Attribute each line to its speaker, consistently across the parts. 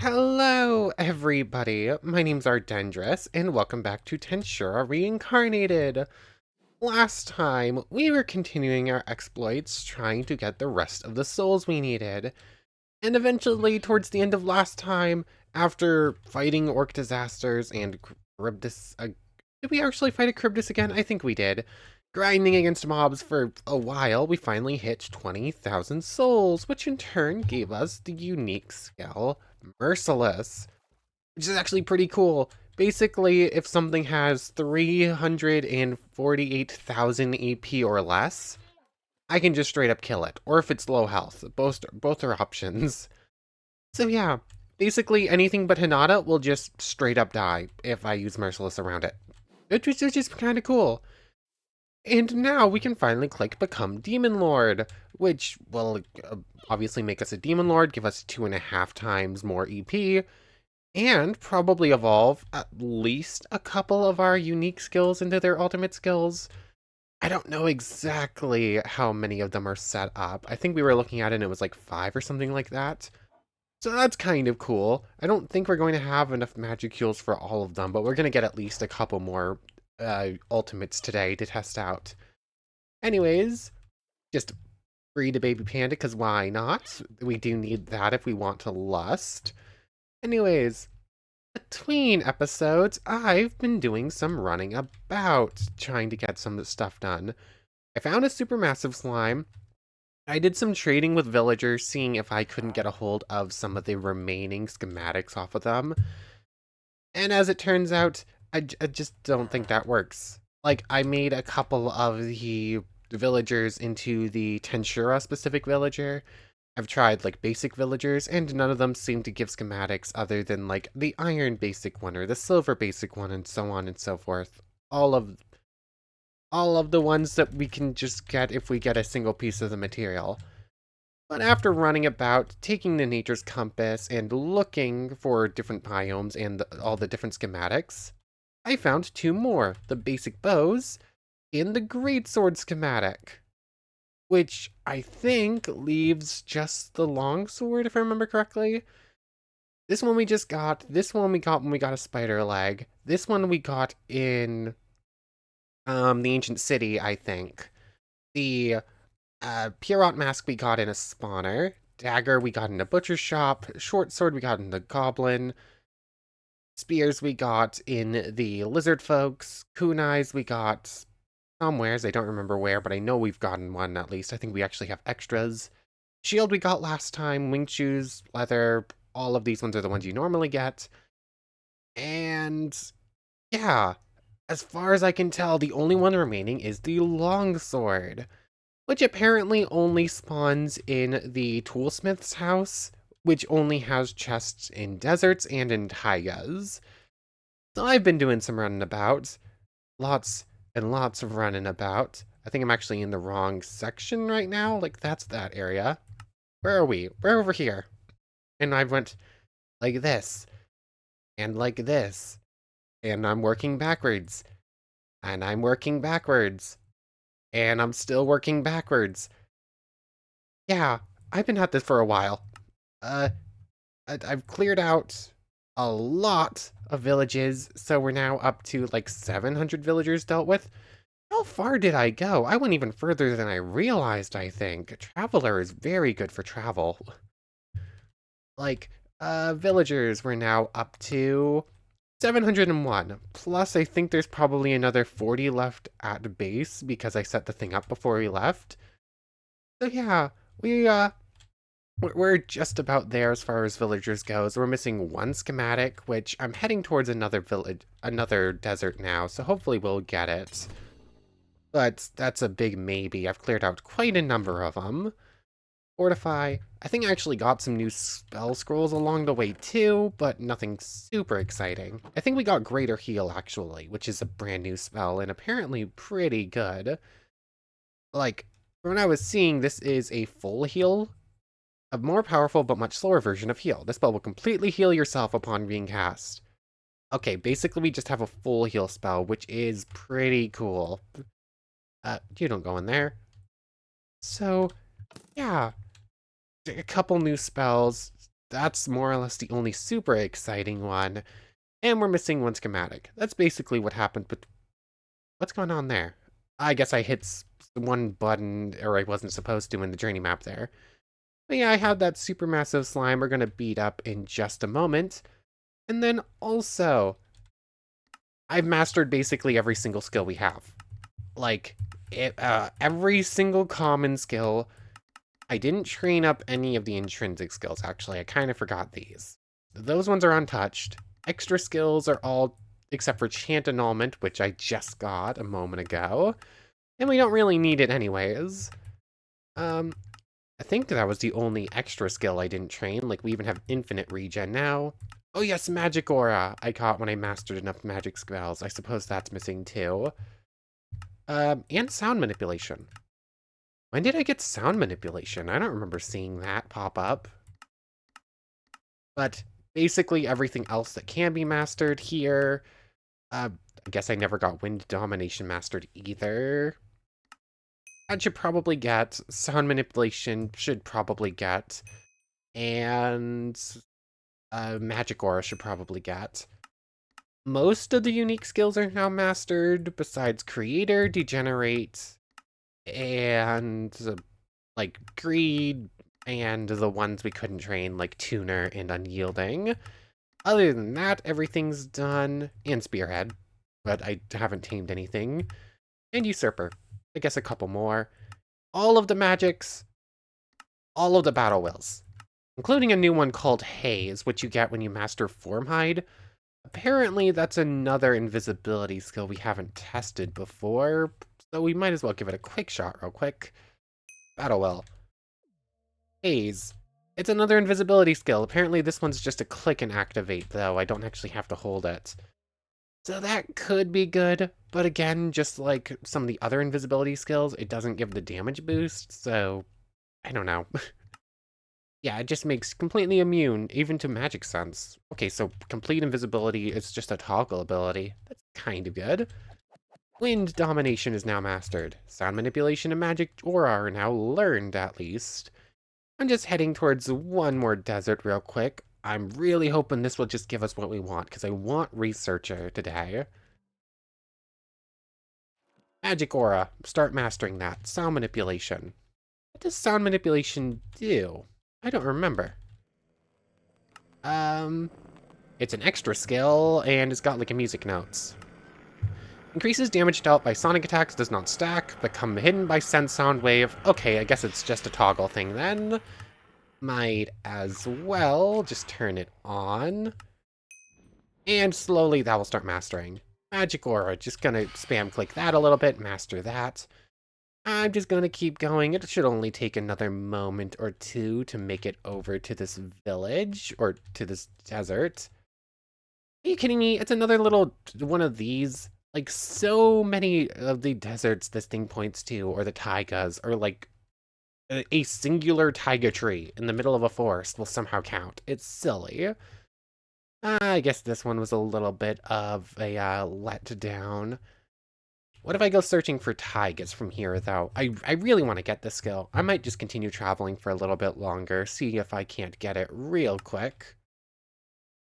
Speaker 1: Hello, everybody. My name's Ardendris, and welcome back to Tensura Reincarnated. Last time, we were continuing our exploits, trying to get the rest of the souls we needed. And eventually, towards the end of last time, after fighting orc disasters and Charybdis... did we actually fight a Charybdis again? I think we did. Grinding against mobs for a while, we finally hit 20,000 souls, which in turn gave us the unique skill Merciless, which is actually pretty cool. Basically, if something has 348,000 AP or less, I can just straight up kill it. Or if it's low health, both are options. So yeah, basically anything but Hinata will just straight up die if I use Merciless around it. Which is kind of cool. And now we can finally click Become Demon Lord, which will obviously make us a Demon Lord, give us 2.5 times more EP, and probably evolve at least a couple of our unique skills into their ultimate skills. I don't know exactly how many of them are set up. I think we were looking at it and it was like 5 or something like that. So that's kind of cool. I don't think we're going to have enough magic heals for all of them, but we're going to get at least a couple more ultimates today to test out. Anyways, just breed a baby panda, because why not? We do need that if we want to lust. Anyways, between episodes, I've been doing some running about, trying to get some stuff done. I found a supermassive slime. I did some trading with villagers, seeing if I couldn't get a hold of some of the remaining schematics off of them. And as it turns out, I just don't think that works. Like, I made a couple of the villagers into the Tensura specific villager. I've tried like basic villagers, and none of them seem to give schematics other than like the iron basic one or the silver basic one, and so on and so forth. All of the ones that we can just get if we get a single piece of the material. But after running about, taking the nature's compass, and looking for different biomes and all the different schematics, I found 2 more, the basic bows and the greatsword schematic, which I think leaves just the longsword, if I remember correctly. This one we just got. This one we got when we got a spider leg. This one we got in the ancient city, I think. The Pierrot mask we got in a spawner. Dagger we got in a butcher shop. Short sword we got in the goblin. Spears we got in the lizard folks. Kunais we got somewheres. I don't remember where, but I know we've gotten one at least. I think we actually have extras. Shield we got last time. Wing shoes, leather. All of these ones are the ones you normally get. And yeah, as far as I can tell, the only one remaining is the longsword, which apparently only spawns in the toolsmith's house, which only has chests in deserts and in taigas. So I've been doing some running about. Lots and lots of running about. I think I'm actually in the wrong section right now. Like, that's that area. Where are we? We're over here. And I went like this. And like this. And I'm working backwards. And I'm working backwards. And I'm still working backwards. Yeah, I've been at this for a while. I've cleared out a lot of villages, so we're now up to like 700 villagers dealt with. How far did I go? I went even further than I realized, I think. Traveler is very good for travel. Like, villagers, we're now up to 701. Plus, I think there's probably another 40 left at base because I set the thing up before we left. So yeah, we're just about there as far as villagers goes. We're missing one schematic, which I'm heading towards another village, another desert now, so hopefully we'll get it. But that's a big maybe. I've cleared out quite a number of them. Fortify. I think I actually got some new spell scrolls along the way too, but nothing super exciting. I think we got Greater Heal actually, which is a brand new spell and apparently pretty good. Like, from what I was seeing, this is a full heal, a more powerful but much slower version of heal. This spell will completely heal yourself upon being cast. Okay, basically we just have a full heal spell, which is pretty cool. You don't go in there. So, yeah. A couple new spells, that's more or less the only super exciting one. And we're missing one schematic. That's basically what happened, but what's going on there? I guess I hit one button, or I wasn't supposed to in the journey map there. But yeah, I have that supermassive slime we're gonna beat up in just a moment. And then also, I've mastered basically every single skill we have. Like, every single common skill. I didn't train up any of the intrinsic skills, actually. I kind of forgot these. Those ones are untouched. Extra skills are all except for chant annulment, which I just got a moment ago. And we don't really need it anyways. I think that was the only extra skill I didn't train. Like, we even have infinite regen now. Oh yes, magic aura I caught when I mastered enough magic spells. I suppose that's missing too. And sound manipulation. When did I get sound manipulation? I don't remember seeing that pop up. But basically everything else that can be mastered here. I guess I never got wind domination mastered either. That should probably get. Sound manipulation should probably get. And magic aura should probably get. Most of the unique skills are now mastered, besides creator, degenerate, and like greed, and the ones we couldn't train, like tuner and unyielding. Other than that, everything's done. And spearhead, but I haven't tamed anything. And usurper. I guess a couple more. All of the magics. All of the battle wills. Including a new one called Haze, which you get when you master Formhide. Apparently, that's another invisibility skill we haven't tested before, so we might as well give it a quick shot real quick. Battle will. Haze. It's another invisibility skill. Apparently, this one's just a click and activate, though. I don't actually have to hold it. So that could be good, but again, just like some of the other invisibility skills, it doesn't give the damage boost, so I don't know. Yeah, it just makes completely immune, even to magic sense. Okay, so complete invisibility is just a toggle ability. That's kind of good. Wind domination is now mastered. Sound manipulation and magic aura are now learned, at least. I'm just heading towards one more desert real quick. I'm really hoping this will just give us what we want, because I want Researcher today. Magic aura. Start mastering that. Sound manipulation. What does sound manipulation do? I don't remember. It's an extra skill, and it's got like a music notes. Increases damage dealt by sonic attacks, does not stack, become hidden by sense sound wave. Okay, I guess it's just a toggle thing then. Might as well just turn it on. And slowly that will start mastering. Magic aura, just gonna spam click that a little bit, master that. I'm just gonna keep going. It should only take another moment or two to make it over to this village, or to this desert. Are you kidding me? It's another little one of these. Like, so many of the deserts this thing points to, or the taigas, are like a singular taiga tree in the middle of a forest will somehow count. It's silly. I guess this one was a little bit of a letdown. What if I go searching for taigas from here, though? I really want to get this skill. I might just continue traveling for a little bit longer, see if I can't get it real quick.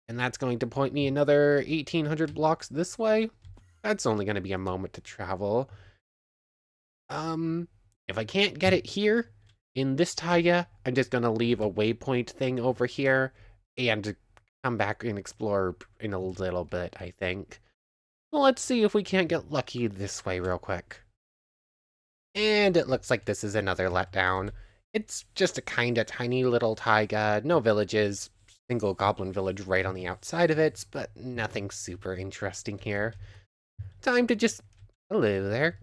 Speaker 1: And that's going to point me another 1,800 blocks this way. That's only going to be a moment to travel. If I can't get it here, in this taiga, I'm just going to leave a waypoint thing over here and come back and explore in a little bit, I think. Well, let's see if we can't get lucky this way real quick. And it looks like this is another letdown. It's just a kinda tiny little taiga, no villages, single goblin village right on the outside of it, but nothing super interesting here. Time to just... Hello there.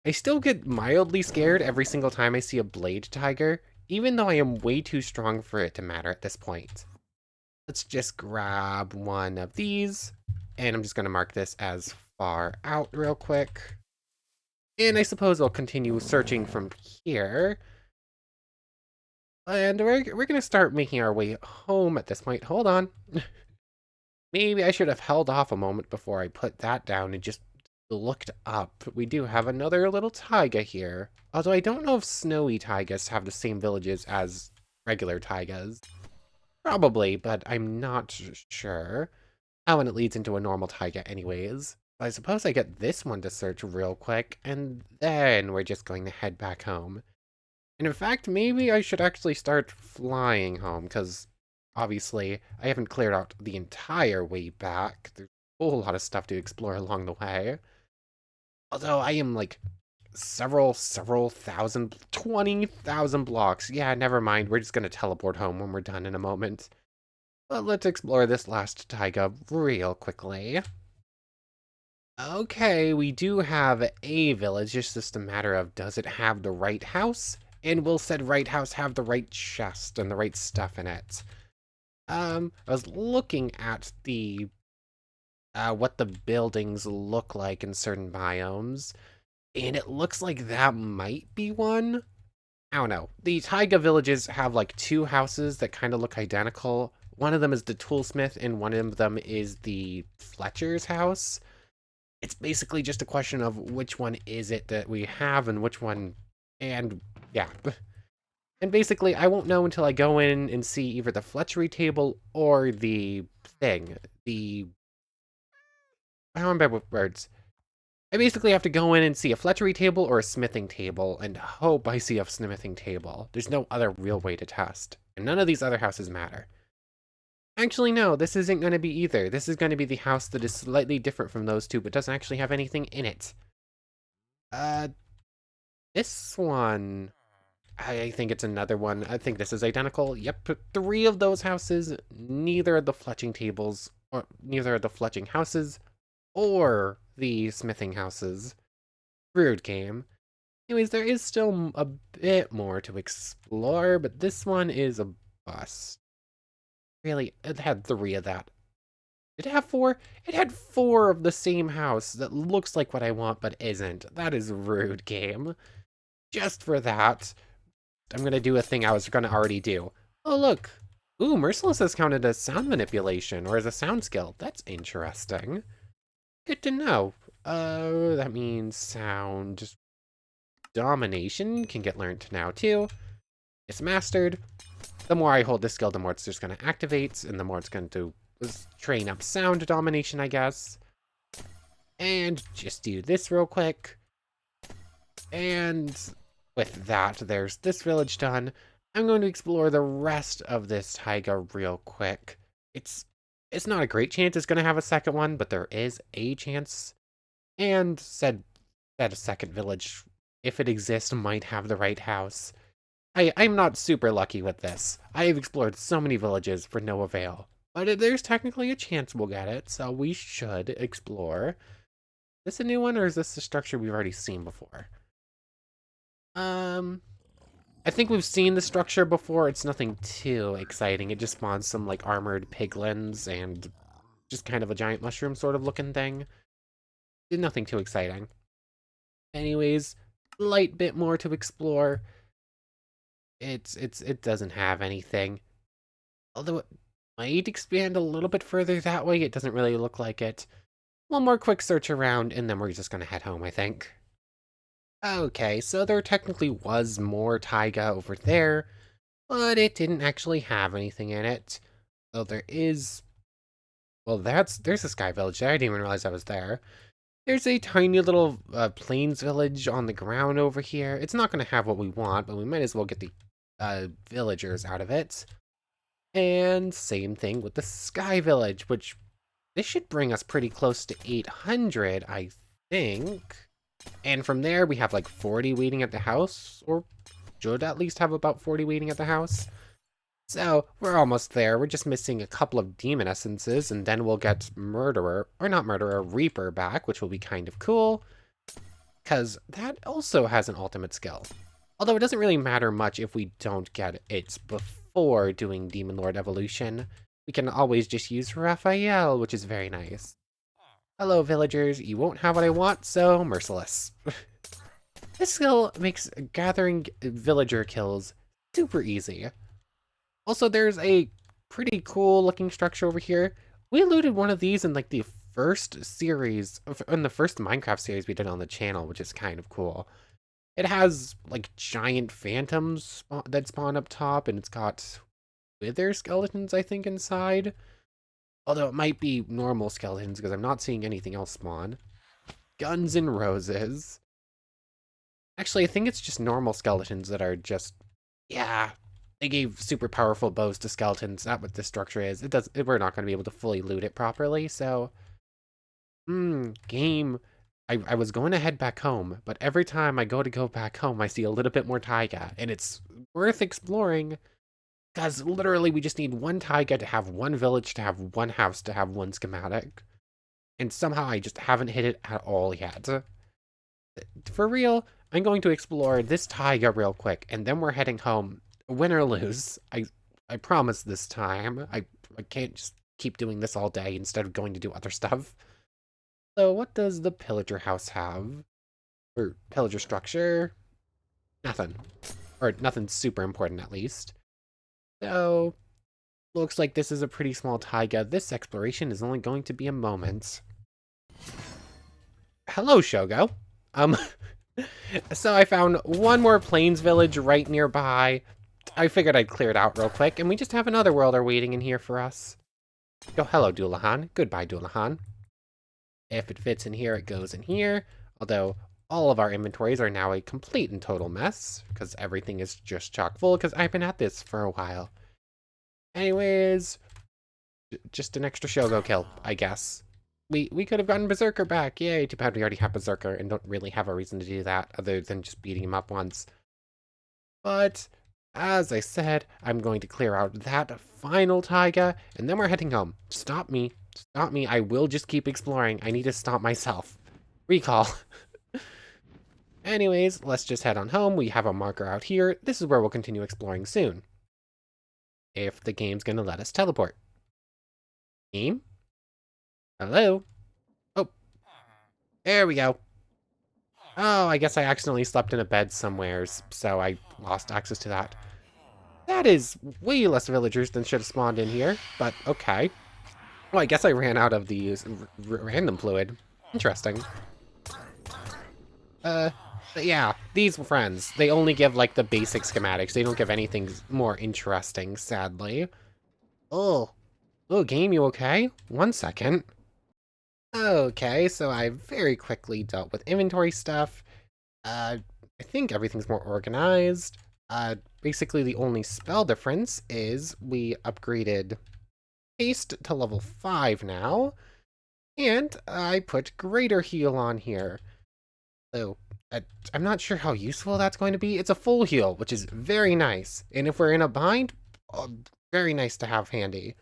Speaker 1: I still get mildly scared every single time I see a blade tiger, even though I am way too strong for it to matter at this point. Let's just grab one of these, and I'm just going to mark this as far out real quick. And I suppose I'll continue searching from here. And we're going to start making our way home at this point. Hold on. Maybe I should have held off a moment before I put that down and just looked up. We do have another little taiga here. Although I don't know if snowy taigas have the same villages as regular taigas. Probably, but I'm not sure. Oh, and it leads into a normal taiga anyways. I suppose I get this one to search real quick, and then we're just going to head back home. And in fact, maybe I should actually start flying home, because obviously I haven't cleared out the entire way back. There's a whole lot of stuff to explore along the way. Although I am like several thousand, 20,000 blocks. Yeah, never mind. We're just going to teleport home when we're done in a moment. But let's explore this last taiga real quickly. Okay, we do have a village. It's just a matter of, does it have the right house? And will said right house have the right chest and the right stuff in it? I was looking at the what the buildings look like in certain biomes, and it looks like that might be one. I don't know. The taiga villages have like two houses that kind of look identical. One of them is the toolsmith, and one of them is the Fletcher's house. It's basically just a question of which one is it that we have and which one, and yeah. And basically, I won't know until I go in and see either the Fletchery table or the thing. I don't remember what words. I basically have to go in and see a Fletchery table or a smithing table and hope I see a smithing table. There's no other real way to test. And none of these other houses matter. Actually, no, this isn't going to be either. This is going to be the house that is slightly different from those two, but doesn't actually have anything in it. Uh, this one... I think it's another one. I think this is identical. Yep, three of those houses, neither of the fletching tables, or neither of the fletching houses, or the smithing houses. Rude game. Anyways, there is still a bit more to explore, but this one is a bust. Really, it had three of that. Did it have four? It had four of the same house that looks like what I want, but isn't. That is rude game. Just for that, I'm gonna do a thing I was gonna already do. Oh, look. Ooh, Merciless is counted as sound manipulation, or as a sound skill. That's interesting. Good to know. That means sound domination can get learned now, too. It's mastered. The more I hold this skill, the more it's just gonna activate, and the more it's gonna do is train up sound domination, I guess. And just do this real quick. And with that, there's this village done. I'm going to explore the rest of this taiga real quick. It's not a great chance it's going to have a second one, but there is a chance. And said that a second village, if it exists, might have the right house. I'm not super lucky with this. I have explored so many villages for no avail. But there's technically a chance we'll get it, so we should explore. Is this a new one, or is this a structure we've already seen before? I think we've seen the structure before. It's nothing too exciting. It just spawns some like armored piglins and just kind of a giant mushroom sort of looking thing. Nothing too exciting. Anyways, light bit more to explore. It doesn't have anything. Although it might expand a little bit further that way, it doesn't really look like it. One more quick search around, and then we're just gonna head home, I think. Okay, so there technically was more taiga over there, but it didn't actually have anything in it. Though there is... Well, there's a sky village there. I didn't even realize I was there. There's a tiny little plains village on the ground over here. It's not going to have what we want, but we might as well get the villagers out of it. And same thing with the sky village, which this should bring us pretty close to 800, I think. And from there, we have like 40 waiting at the house, or should at least have about 40 waiting at the house. So we're almost there. We're just missing a couple of demon essences, and then we'll get Murderer, or not Murderer, Reaper back, which will be kind of cool, because that also has an ultimate skill. Although it doesn't really matter much if we don't get it before doing Demon Lord Evolution. We can always just use Raphael, which is very nice. Hello, villagers. You won't have what I want, so Merciless. This skill makes gathering villager kills super easy. Also, there's a pretty cool looking structure over here. We looted one of these in like the first series, in the first Minecraft series we did on the channel, which is kind of cool. It has like giant phantoms that spawn up top, and it's got wither skeletons, I think, inside. Although it might be normal skeletons because I'm not seeing anything else spawn. Guns and roses. Actually, I think it's just normal skeletons that are just, yeah, they gave super powerful bows to skeletons. That's what this structure is. We're not going to be able to fully loot it properly, so, game. I was going to head back home, but every time I go back home, I see a little bit more taiga, and it's worth exploring, because literally we just need one taiga to have one village, to have one house, to have one schematic, and somehow I just haven't hit it at all yet. For real, I'm going to explore this taiga real quick, and then we're heading home. Win or lose, I promise this time. I can't just keep doing this all day instead of going to do other stuff. So what does the pillager house have? Or pillager structure? Nothing. Or nothing super important, at least. So, looks like this is a pretty small taiga. This exploration is only going to be a moment. Hello, Shogo. So I found one more plains village right nearby. I figured I'd clear it out real quick, and we just have another worlder waiting in here for us. Oh, hello, Doulahan. Goodbye, Doulahan. If it fits in here, it goes in here. Although, all of our inventories are now a complete and total mess, because everything is just chock full, because I've been at this for a while. Anyways, just an extra Shogo kill, I guess. We could have gotten Berserker back, yay! Too bad we already have Berserker and don't really have a reason to do that, other than just beating him up once. But, as I said, I'm going to clear out that final taiga, and then we're heading home. Stop me. Stop me. I will just keep exploring. I need to stop myself. Recall. Anyways, let's just head on home. We have a marker out here. This is where we'll continue exploring soon. If the game's gonna let us teleport. Game? Hello? Oh. There we go. Oh, I guess I accidentally slept in a bed somewhere, so I lost access to that. That is way less villagers than should have spawned in here, but okay. Well, I guess I ran out of the random fluid. Interesting. But yeah, these friends, they only give, like, the basic schematics. They don't give anything more interesting, sadly. Oh. Oh, game, you okay? 1 second. Okay, so I very quickly dealt with inventory stuff. I think everything's more organized. Basically the only spell difference is we upgraded haste to level 5 now, and I put greater heal on here. So, I'm not sure how useful that's going to be. It's a full heal, which is very nice, and if we're in a bind, very nice to have handy.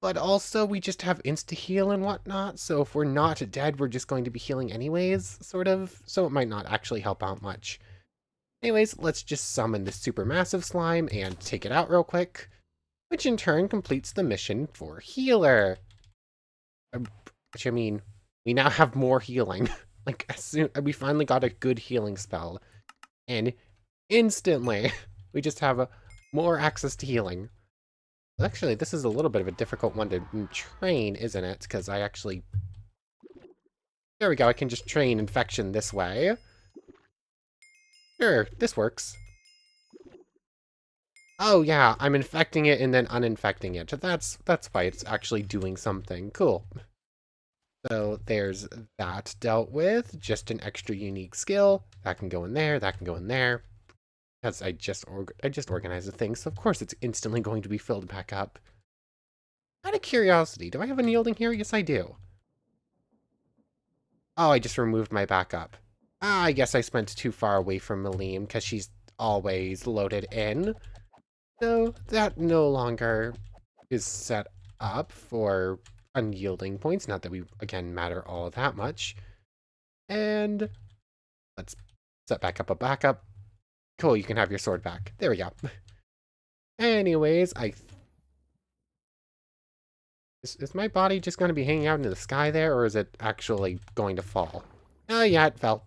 Speaker 1: But also, we just have insta-heal and whatnot, so if we're not dead, we're just going to be healing anyways, sort of, so it might not actually help out much. Anyways, let's just summon this supermassive slime and take it out real quick, which in turn completes the mission for healer. Which, I mean, we now have more healing. Like, as soon we finally got a good healing spell, and instantly, we just have more access to healing. Actually, this is a little bit of a difficult one to train, isn't it? Because I actually... There we go, I can just train infection this way. Sure, this works. Oh yeah, I'm infecting it and then uninfecting it. That's why it's actually doing something. Cool. So there's that dealt with. Just an extra unique skill. That can go in there, that can go in there. Because I just organized the thing, so of course it's instantly going to be filled back up. Out of curiosity, do I have unyielding here? Yes, I do. Oh, I just removed my backup. Ah, I guess I spent too far away from Malim, because she's always loaded in. So that no longer is set up for unyielding points. Not that we, again, matter all that much. And let's set back up a backup. Cool, you can have your sword back. There we go. Anyways, Is my body just going to be hanging out in the sky there, or is it actually going to fall? Oh, yeah, it fell.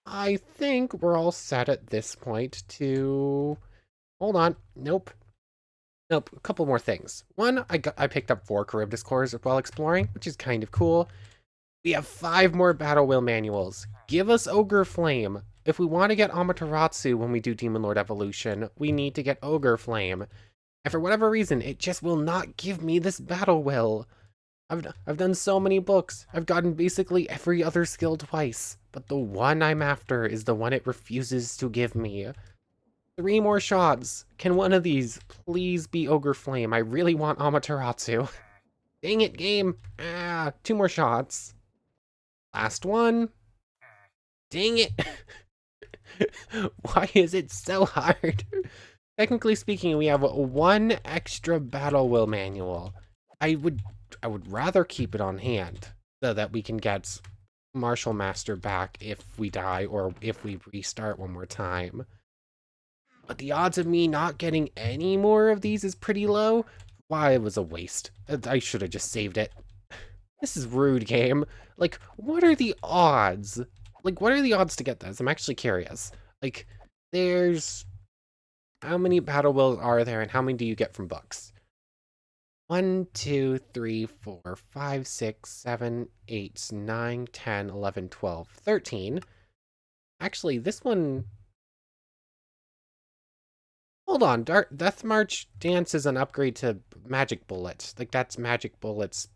Speaker 1: I think we're all set at this point to... Hold on. Nope. Nope, a couple more things. One, I picked up 4 Charybdis cores while exploring, which is kind of cool. We have 5 more battle wheel manuals. Give us Ogre Flame. if we want to get Amaterasu when we do Demon Lord Evolution, we need to get Ogre Flame. And for whatever reason, it just will not give me this battle will. I've done so many books. I've gotten basically every other skill twice, but the one I'm after is the one it refuses to give me. 3 more shots. Can one of these please be Ogre Flame? I really want Amaterasu. Dang it, game. 2 more shots. Last one. Dang it. Why is it so hard? Technically speaking, we have 1 extra battle will manual. I would rather keep it on hand so that we can get Martial Master back if we die or if we restart one more time. But the odds of me not getting any more of these is pretty low. Why, it was a waste. I should have just saved it. This is rude, game. Like, what are the odds? Like, what are the odds to get this? I'm actually curious. Like, there's... How many battle wills are there and how many do you get from books? 1, 2, 3, 4, 5, 6, 7, 8, 9, 10, 11, 12, 13. Actually, this one... Hold on, Death March Dance is an upgrade to Magic Bullet. Like, that's Magic Bullet's...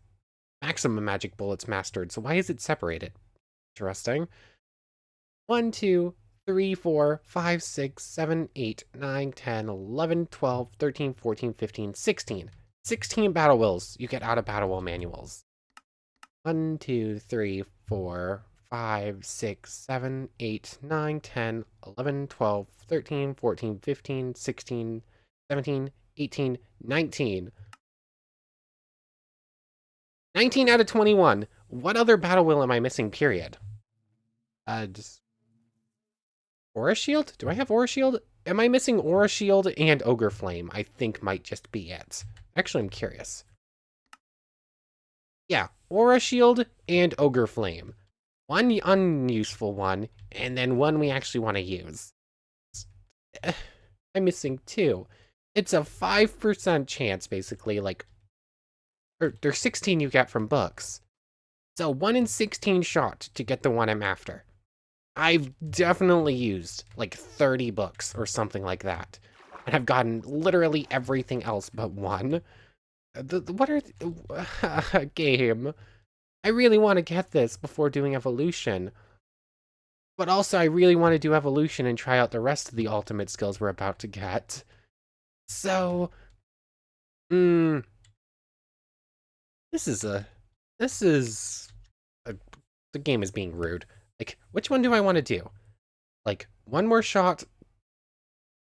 Speaker 1: Maximum Magic Bullets mastered, so why is it separated? Interesting. 1, 2, 3, 4, 5, 6, 7, 8, 9, 10, 11, 12, 13, 14, 15, 16. 16 battle wills you get out of battle will manuals. 1, 2, 3, 4, 5, 6, 7, 8, 9, 10, 11, 12, 13, 14, 15, 16, 17, 18, 19. 19 out of 21. What other battle will am I missing, period? Just... Aura Shield? Do I have Aura Shield? Am I missing Aura Shield and Ogre Flame? I think might just be it. Actually, I'm curious. Yeah, Aura Shield and Ogre Flame. One unuseful one, and then one we actually want to use. I'm missing 2. It's a 5% chance, basically, like... there's 16 you get from books. So 1 in 16 shot to get the one I'm after. I've definitely used like 30 books or something like that. And I've gotten literally everything else but one. What are... game. I really want to get this before doing evolution. But also I really want to do evolution and try out the rest of the ultimate skills we're about to get. So... the game is being rude. Like, which one do I want to do? Like, 1 more shot.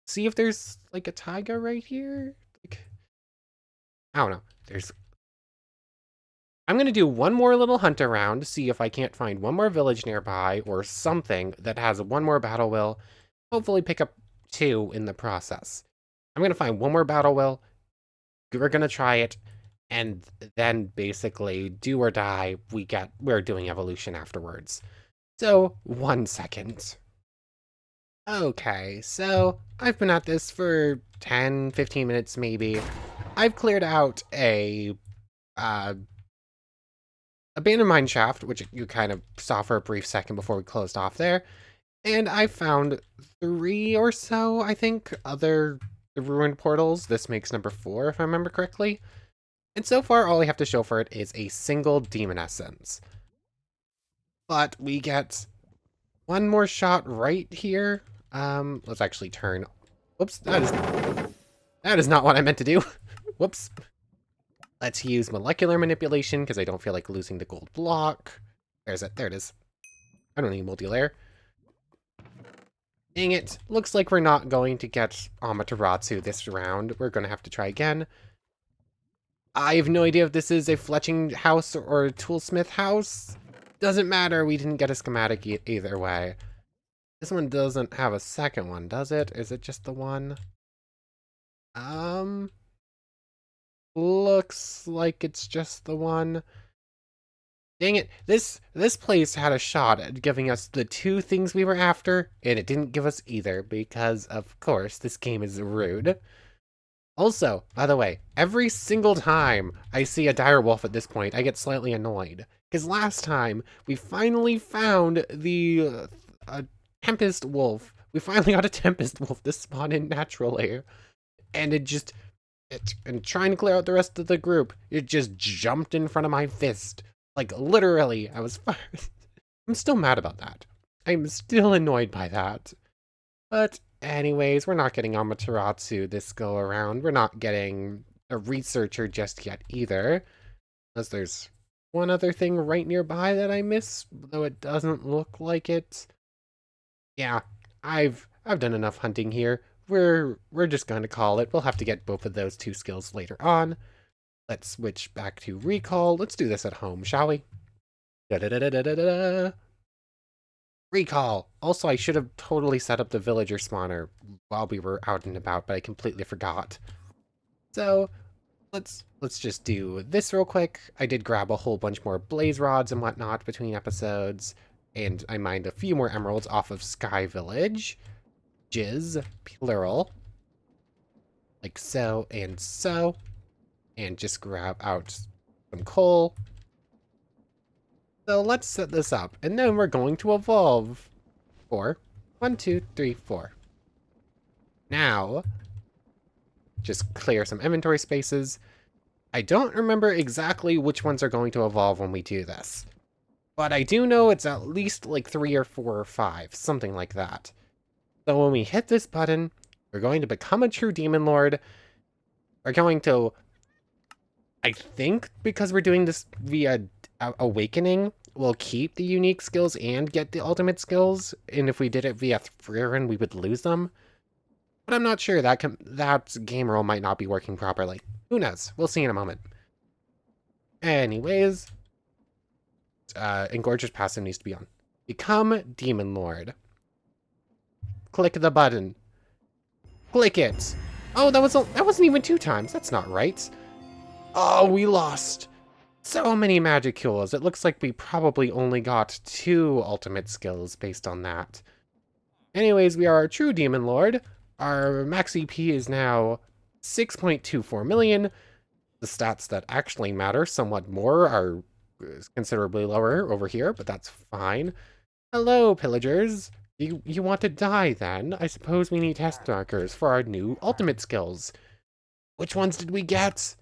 Speaker 1: See if there's, like, a taiga right here? Like, I don't know. I'm gonna do 1 more little hunt around, see if I can't find 1 more village nearby or something that has 1 more battle will. Hopefully pick up 2 in the process. I'm gonna find 1 more battle will. We're gonna try it. And then basically, do or die, we're doing evolution afterwards. So, 1 second. Okay, so I've been at this for 10, 15 minutes maybe. I've cleared out a abandoned mine shaft, which you kind of saw for a brief second before we closed off there. And I found 3 or so, I think, other ruined portals. This makes number 4, if I remember correctly. And so far, all I have to show for it is a single demon essence. But we get 1 more shot right here. Let's actually turn... Whoops, that is not what I meant to do. Whoops. Let's use molecular manipulation, because I don't feel like losing the gold block. There's it. There it is. I don't need multi-layer. Dang it. Looks like we're not going to get Amaterasu this round. We're going to have to try again. I have no idea if this is a fletching house or a toolsmith house. Doesn't matter, we didn't get a schematic either way. This one doesn't have a second one, does it? Is it just the one? Looks like it's just the one. Dang it, this place had a shot at giving us the 2 things we were after, and it didn't give us either, because, of course, this game is rude. Also, by the way, every single time I see a direwolf at this point, I get slightly annoyed. Because last time, we finally found the Tempest Wolf. We finally got a Tempest Wolf to spawn in naturally. And and trying to clear out the rest of the group, it just jumped in front of my fist. Like, literally, I was first. I'm still mad about that. I'm still annoyed by that. But anyways, we're not getting Amaterasu this go around. We're not getting a researcher just yet either. Unless there's one other thing right nearby that I miss, though it doesn't look like it. Yeah, I've done enough hunting here. We're just going to call it. We'll have to get both of those two skills later on. Let's switch back to recall. Let's do this at home, shall we? Da-da-da-da-da-da-da. Recall. Also, I should have totally set up the villager spawner while we were out and about, but I completely forgot. So, let's just do this real quick. I did grab a whole bunch more blaze rods and whatnot between episodes, and I mined a few more emeralds off of Sky Village. Jizz, plural. Like so and so. And just grab out some coal. So let's set this up, and then we're going to evolve. 4. 1, 2, 3, 4. Now, just clear some inventory spaces. I don't remember exactly which ones are going to evolve when we do this. But I do know it's at least like 3 or 4 or 5, something like that. So when we hit this button, we're going to become a true demon lord. We're going to, I think because we're doing this via awakening, we'll keep the unique skills and get the ultimate skills. And if we did it via Freerin, we would lose them. But I'm not sure. That game rule might not be working properly. Who knows? We'll see in a moment. Anyways, Engorger's passive needs to be on. Become Demon Lord. Click the button. Click it. Oh, that wasn't even 2 times. That's not right. Oh, we lost so many magicules. It looks like we probably only got 2 ultimate skills based on that. Anyways, we are a true Demon Lord. Our max EP is now 6.24 million. The stats that actually matter somewhat more are considerably lower over here, but that's fine. Hello, pillagers. You want to die then? I suppose we need test markers for our new ultimate skills. Which ones did we get?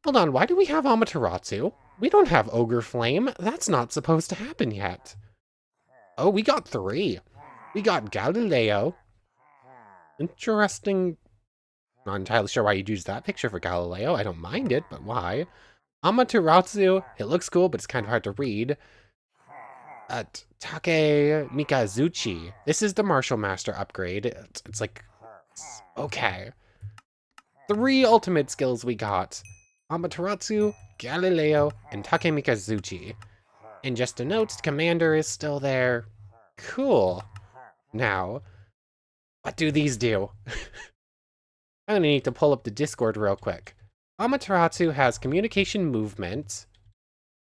Speaker 1: Hold on, why do we have Amaterasu? We don't have Ogre Flame. That's not supposed to happen yet. Oh, we got 3. We got Galileo. Interesting. Not entirely sure why you'd use that picture for Galileo. I don't mind it, but why? Amaterasu, it looks cool, but it's kind of hard to read. Take Mikazuchi. This is the Martial Master upgrade. It's like, okay. 3 ultimate skills we got. Amaterasu, Galileo, and Take Mikazuchi. And just a note, Commander is still there. Cool. Now, what do these do? I'm gonna need to pull up the Discord real quick. Amaterasu has communication movement.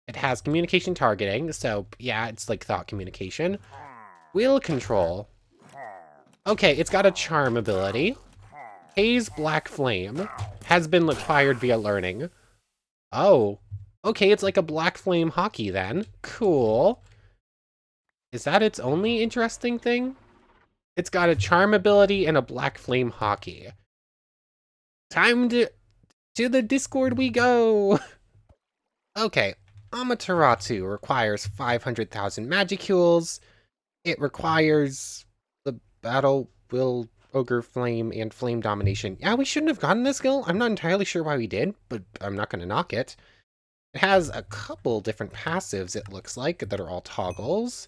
Speaker 1: It has communication targeting, so yeah, it's like thought communication. Will control. Okay, it's got a charm ability. Haze Black Flame has been acquired via learning. Oh, okay, it's like a Black Flame hockey then. Cool. Is that its only interesting thing? It's got a charm ability and a Black Flame hockey. Time to the Discord we go! Okay, Amaterasu requires 500,000 magicules. It requires the Battle Will, Ogre Flame, and Flame Domination. Yeah, we shouldn't have gotten this skill. I'm not entirely sure why we did, but I'm not going to knock it. It has a couple different passives, it looks like, that are all toggles.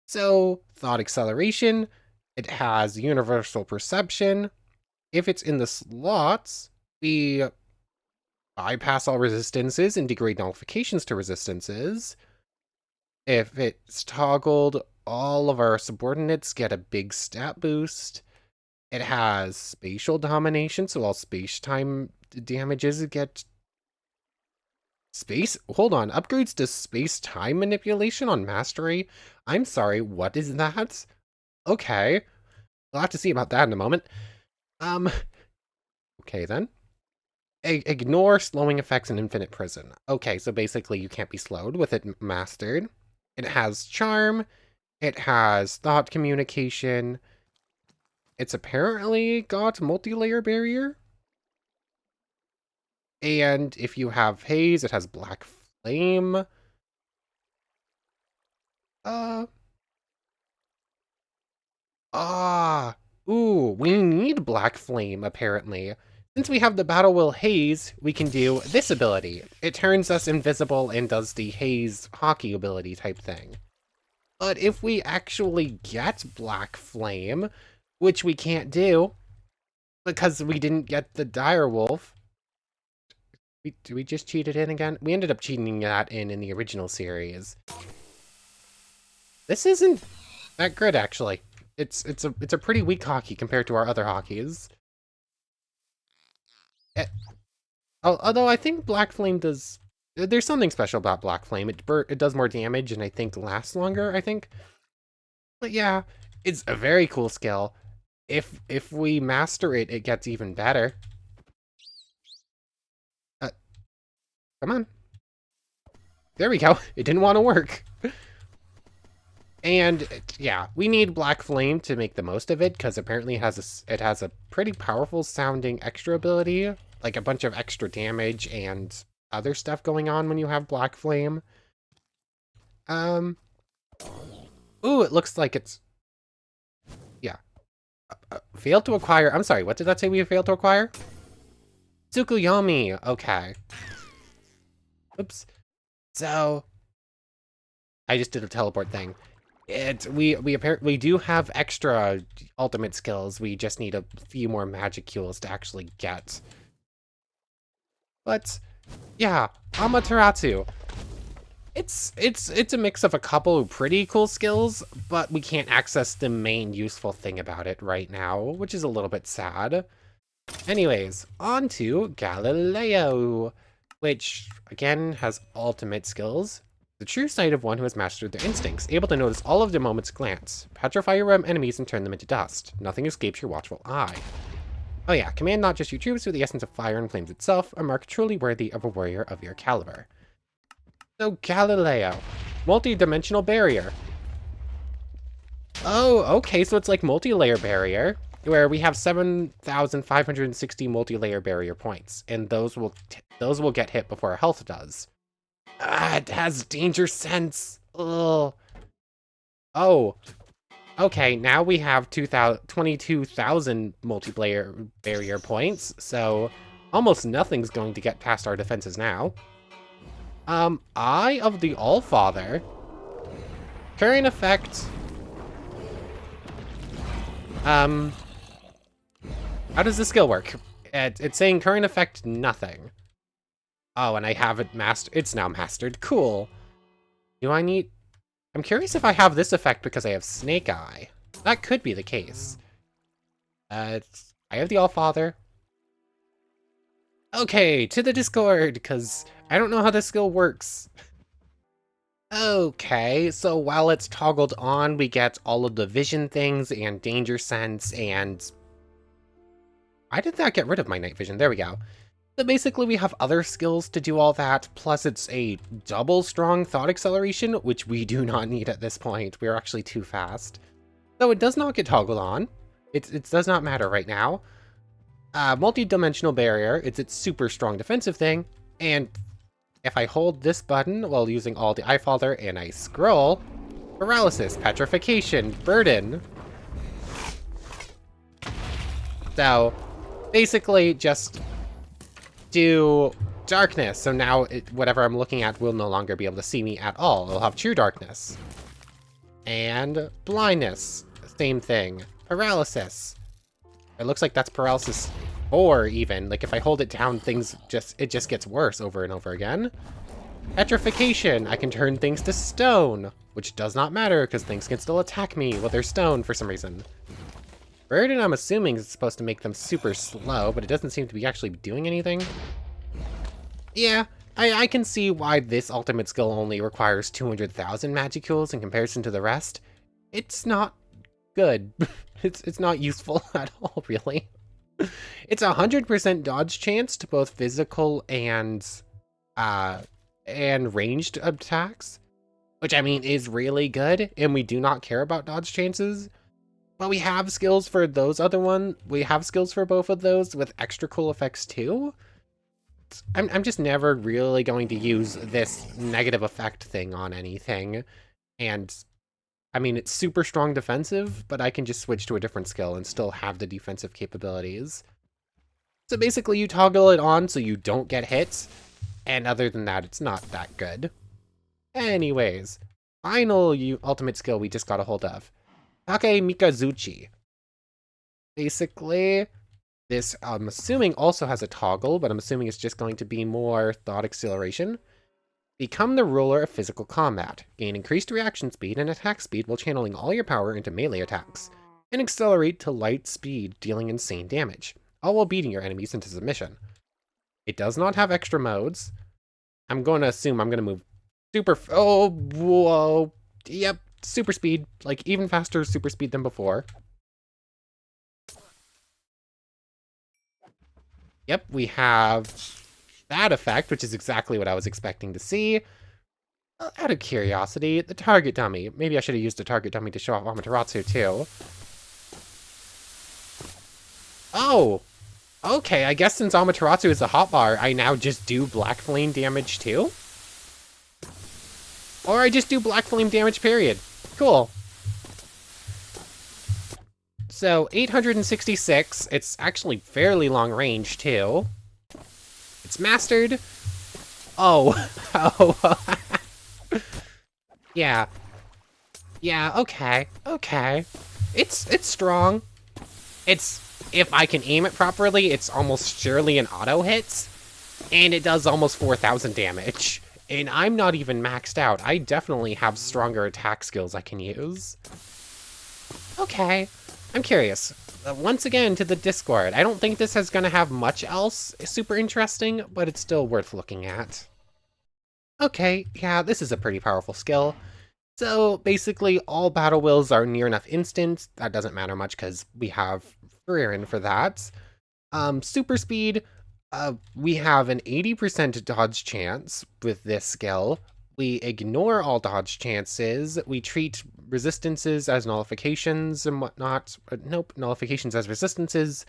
Speaker 1: So, Thought Acceleration. It has Universal Perception. If it's in the slots, we bypass all resistances and degrade nullifications to resistances. If it's toggled, all of our subordinates get a big stat boost. It has spatial domination, so all space-time damages get hold on, upgrades to space-time manipulation on mastery? I'm sorry, what is that? Okay. We'll have to see about that in a moment. Okay then. Ignore slowing effects in Infinite Prison. Okay, so basically you can't be slowed with it mastered. It has charm. It has thought communication. It's apparently got multi-layer barrier. And if you have haze, it has black flame. Uh, ooh, we need black flame, apparently. Since we have the Battle Will Haze, we can do this ability. It turns us invisible and does the haze hockey ability type thing. But if we actually get black flame, which we can't do, because we didn't get the direwolf, did we just cheat it in again? We ended up cheating that in the original series. This isn't that good, actually. It's a pretty weak hockey compared to our other hockeys. Although I think Black Flame does... There's something special about Black Flame. It does more damage and I think lasts longer, I think. But yeah, it's a very cool skill. If we master it, it gets even better. Come on. There we go. It didn't want to work. And yeah, we need Black Flame to make the most of it because apparently it has a pretty powerful sounding extra ability, like a bunch of extra damage and other stuff going on when you have Black Flame. Ooh, it looks like it's yeah. Failed to acquire. I'm sorry, what did that say we failed to acquire? Tsukuyomi. Okay. Oops. So I just did a teleport thing. We do have extra ultimate skills. We just need a few more magicules to actually get. But yeah, Amaterasu. It's a mix of a couple of pretty cool skills, but we can't access the main useful thing about it right now, which is a little bit sad. Anyways, on to Galileo, which again has ultimate skills. The true sight of one who has mastered their instincts, able to notice all of their moments glance. Petrify your enemies and turn them into dust. Nothing escapes your watchful eye. Oh yeah, command not just your troops with the essence of fire and flames itself, a mark truly worthy of a warrior of your caliber. So Galileo, multi-dimensional barrier. Oh, okay, so it's like multi-layer barrier, where we have 7,560 multi-layer barrier points, and those will get hit before our health does. It has danger sense. Ugh. Oh. Okay, now we have 22,000 multiplayer barrier points, so almost nothing's going to get past our defenses now. Eye of the Allfather. Current effect. How does this skill work? It's saying current effect nothing. Oh, and I have it mastered. It's now mastered. Cool. Do I need... I'm curious if I have this effect because I have Snake Eye. That could be the case. I have the Allfather. Okay, to the Discord, because I don't know how this skill works. Okay, so while it's toggled on, we get all of the vision things and danger sense and... Why did that get rid of my night vision? There we go. So basically we have other skills to do all that, plus it's a double strong thought acceleration, which we do not need at this point. We're actually too fast. So it does not get toggled on. It does not matter right now. Multi-dimensional barrier, it's its super strong defensive thing, and if I hold this button while using all the Eyefather and I scroll, paralysis, petrification, burden. So basically just do darkness, so now whatever I'm looking at will no longer be able to see me at all. It'll have true darkness. And blindness, same thing. Paralysis. It looks like that's paralysis 4 even. Like if I hold it down, it just gets worse over and over again. Petrification, I can turn things to stone, which does not matter because things can still attack me while they're stone for some reason. Burden, I'm assuming, is supposed to make them super slow, but it doesn't seem to be actually doing anything. Yeah, I can see why this ultimate skill only requires 200,000 magicules in comparison to the rest. It's not good. It's not useful at all, really. It's 100% dodge chance to both physical and ranged attacks. which I mean is really good, and we do not care about dodge chances. But we have skills for those other one. We have skills for both of those with extra cool effects too. I'm just never really going to use this negative effect thing on anything. And I mean, it's super strong defensive, but I can just switch to a different skill and still have the defensive capabilities. So basically you toggle it on so you don't get hit. And other than that, it's not that good. Anyways, final ultimate skill we just got a hold of. Take Mikazuchi. Basically, this, I'm assuming, also has a toggle, but I'm assuming it's just going to be more thought acceleration. Become the ruler of physical combat. Gain increased reaction speed and attack speed while channeling all your power into melee attacks. And accelerate to light speed, dealing insane damage, all while beating your enemies into submission. It does not have extra modes. I'm going to assume I'm going to move oh, whoa. Yep, super speed. Like, even faster super speed than before. Yep, we have that effect, which is exactly what I was expecting to see. Out of curiosity, the target dummy. Maybe I should have used the target dummy to show off Amaterasu, too. Oh! Okay, I guess since Amaterasu is a hotbar, I now just do Black Flame damage, too? Or I just do Black Flame damage, period. Cool. So, 866. It's actually fairly long range, too. It's mastered. Oh. Oh. Yeah. Yeah, okay. Okay. It's strong. If I can aim it properly, it's almost surely an auto hit. And it does almost 4,000 damage. And I'm not even maxed out. I definitely have stronger attack skills I can use. Okay. I'm curious. Once again, to the Discord. I don't think this is going to have much else super interesting, but it's still worth looking at. Okay, yeah, this is a pretty powerful skill. So basically, all battle wills are near enough instant. That doesn't matter much because we have Frieren for that. Super speed, we have an 80% dodge chance with this skill. We ignore all dodge chances. We treat resistances as nullifications and whatnot. Nope, nullifications as resistances.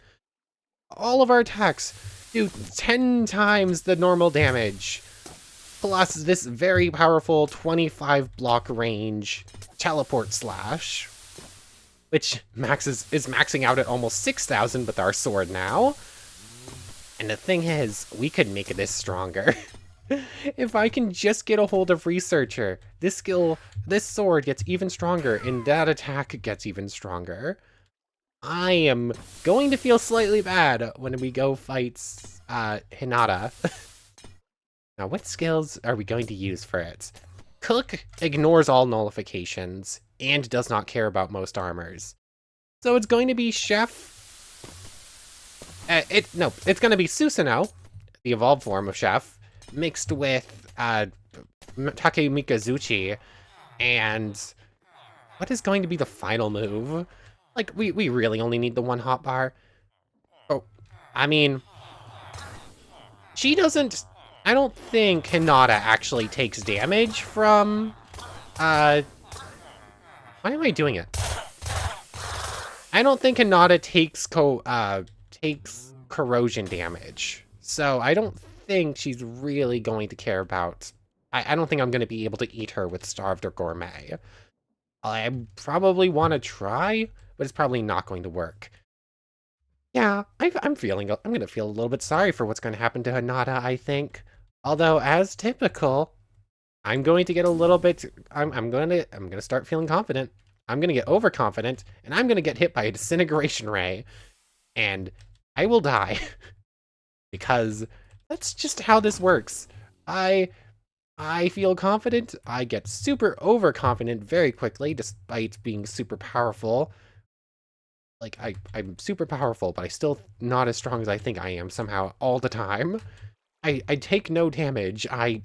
Speaker 1: All of our attacks do 10 times the normal damage. Plus this very powerful 25 block range teleport slash, which is maxing out at almost 6,000 with our sword now. And the thing is, we could make this stronger. If I can just get a hold of Researcher, this sword gets even stronger, and that attack gets even stronger. I am going to feel slightly bad when we go fight Hinata. Now, what skills are we going to use for it? Cook ignores all nullifications and does not care about most armors. So it's going to be Chef. It's going to be Susanoo, the evolved form of Chef, mixed with Take Mikazuchi, and what is going to be the final move? Like, we really only need the one hotbar. Oh, I mean, she doesn't. I don't think Hinata actually takes damage from, why am I doing it? I don't think Hinata takes corrosion damage. So I don't think she's really going to care about, I don't think I'm going to be able to eat her with Starved or Gourmet. I probably want to try, but it's probably not going to work. Yeah, I'm going to feel a little bit sorry for what's going to happen to Hinata, I think. Although, as typical, I'm going to get a little bit, I'm going to start feeling confident. I'm going to get overconfident, and I'm going to get hit by a disintegration ray, and I will die. Because that's just how this works. I feel confident, I get super overconfident very quickly, despite being super powerful. Like, I'm super powerful, but I still not as strong as I think I am somehow all the time. I take no damage, I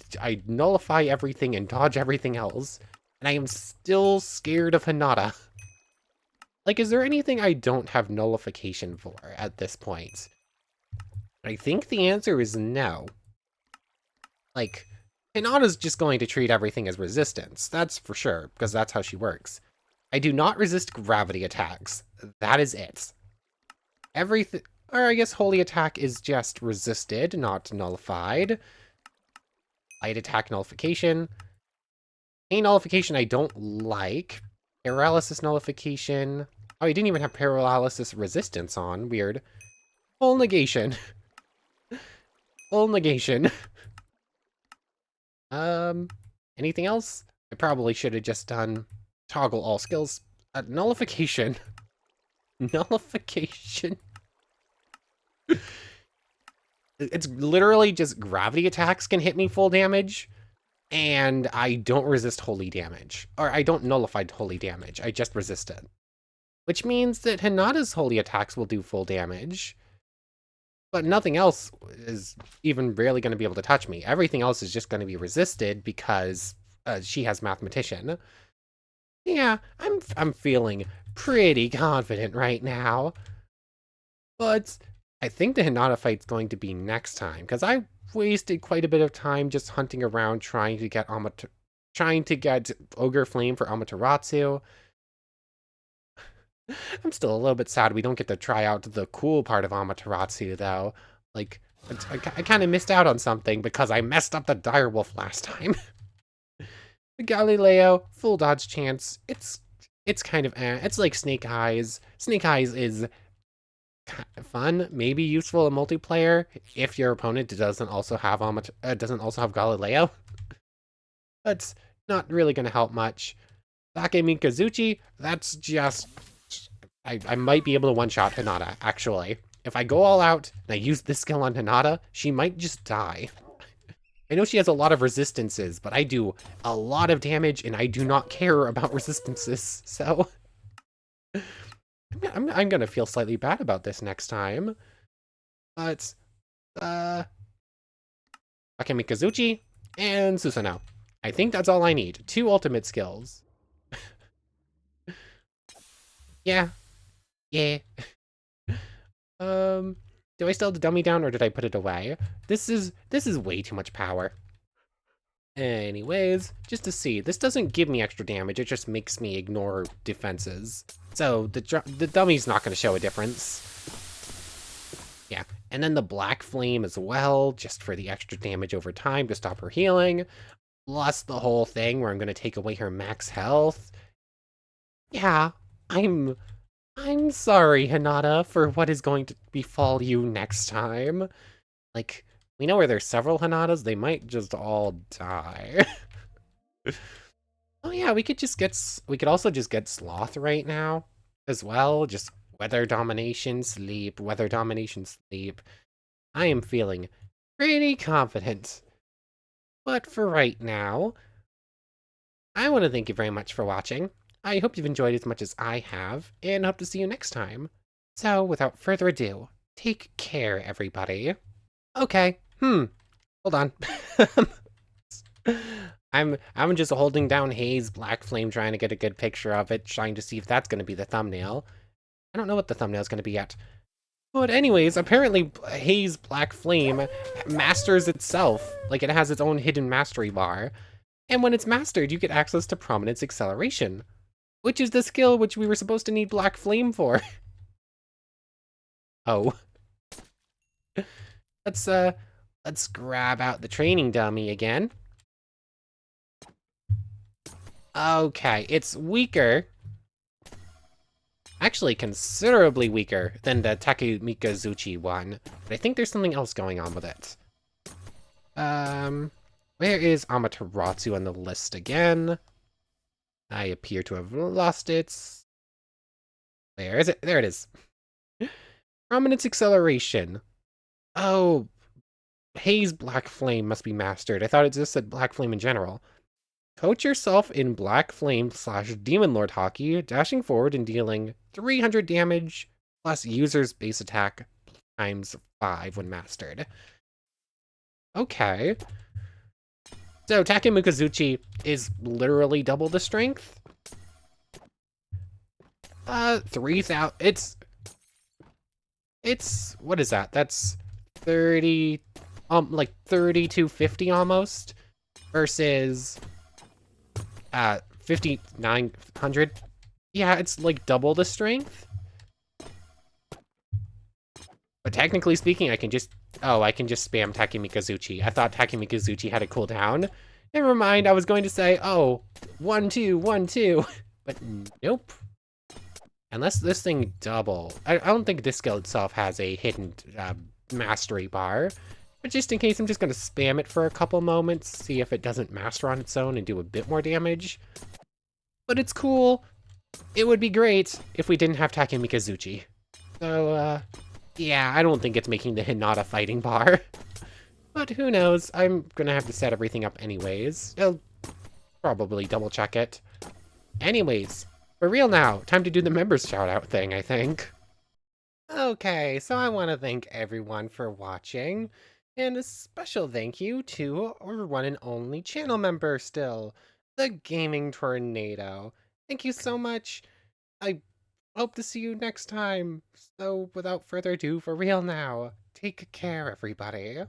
Speaker 1: nullify everything and dodge everything else, and I am still scared of Hinata. Like, is there anything I don't have nullification for at this point? I think the answer is no. Like, Hinata's just going to treat everything as resistance, that's for sure, because that's how she works. I do not resist gravity attacks. That is it. Everything, or I guess holy attack is just resisted, not nullified. Light attack nullification. Pain nullification I don't like. Paralysis nullification. Oh, he didn't even have paralysis resistance on. Weird. Full negation. Full negation. Anything else? I probably should have just done toggle all skills. Nullification. Nullification. It's literally just gravity attacks can hit me full damage, and I don't resist holy damage. Or I don't nullify holy damage, I just resist it. Which means that Hinata's holy attacks will do full damage, but nothing else is even barely going to be able to touch me. Everything else is just going to be resisted because she has Mathematician. Yeah, I'm feeling pretty confident right now. But I think the Hinata fight's going to be next time, because I wasted quite a bit of time just hunting around trying to get Ogre Flame for Amaterasu. I'm still a little bit sad we don't get to try out the cool part of Amaterasu, though. Like, I kind of missed out on something because I messed up the direwolf last time. The Galileo, full dodge chance, it's kind of it's like Snake Eyes. Snake Eyes is kind of fun, maybe useful in multiplayer if your opponent doesn't also have Galileo. That's not really going to help much. Sake Mikazuchi, that's just... I might be able to one-shot Hinata, actually. If I go all out and I use this skill on Hinata, she might just die. I know she has a lot of resistances, but I do a lot of damage and I do not care about resistances, so... I'm gonna feel slightly bad about this next time. But, Sake Mikazuchi and Susanoo. I think that's all I need. 2 ultimate skills. Yeah. Yeah. Do I still have the dummy down or did I put it away? This is way too much power. Anyways, just to see, this doesn't give me extra damage, it just makes me ignore defenses. So the dummy's not going to show a difference. Yeah, and then the Black Flame as well, just for the extra damage over time to stop her healing. Plus the whole thing where I'm going to take away her max health. Yeah, I'm sorry, Hinata, for what is going to befall you next time. Like, we know where there's several Hinatas, they might just all die. Oh yeah, we could also just get Sloth right now, as well. Just weather domination, sleep, weather domination, sleep. I am feeling pretty confident. But for right now, I want to thank you very much for watching. I hope you've enjoyed as much as I have, and hope to see you next time. So, without further ado, take care, everybody. Okay, hold on. I'm just holding down Haze Black Flame, trying to get a good picture of it, trying to see if that's going to be the thumbnail. I don't know what the thumbnail is going to be yet. But anyways, apparently Haze Black Flame masters itself. Like, it has its own hidden mastery bar. And when it's mastered, you get access to Prominence Acceleration, which is the skill which we were supposed to need Black Flame for. Oh. Let's grab out the training dummy again. Okay, it's weaker. Actually, considerably weaker than the Takemikazuchi one. But I think there's something else going on with it. Where is Amaterasu on the list again? I appear to have lost it. Where is it? There it is. Prominence Acceleration. Oh, Haze Black Flame must be mastered. I thought it just said Black Flame in general. Coach yourself in Black Flame / Demon Lord Hockey, dashing forward and dealing 300 damage plus user's base attack times 5 when mastered. Okay. So Takemikazuchi is literally double the strength. 3,000. It's what is that? That's 30, like 3250 almost. versus 5,900. Yeah, it's like double the strength. But technically speaking, I can just spam Takemikazuchi. I thought Takemikazuchi had a cooldown. Never mind, I was going to say, oh, 1-2, 1-2. But nope. Unless this thing double. I don't think this skill itself has a hidden mastery bar. But just in case, I'm just going to spam it for a couple moments, see if it doesn't master on its own and do a bit more damage. But it's cool. It would be great if we didn't have Takemikazuchi. So, yeah, I don't think it's making the Hinata fighting bar. But who knows? I'm gonna have to set everything up anyways. I'll probably double check it. Anyways, for real now, time to do the members shout out thing, I think. Okay, so I want to thank everyone for watching, and a special thank you to our one and only channel member still, the Gaming Tornado. Thank you so much. I hope to see you next time. So without further ado, for real now, take care, everybody.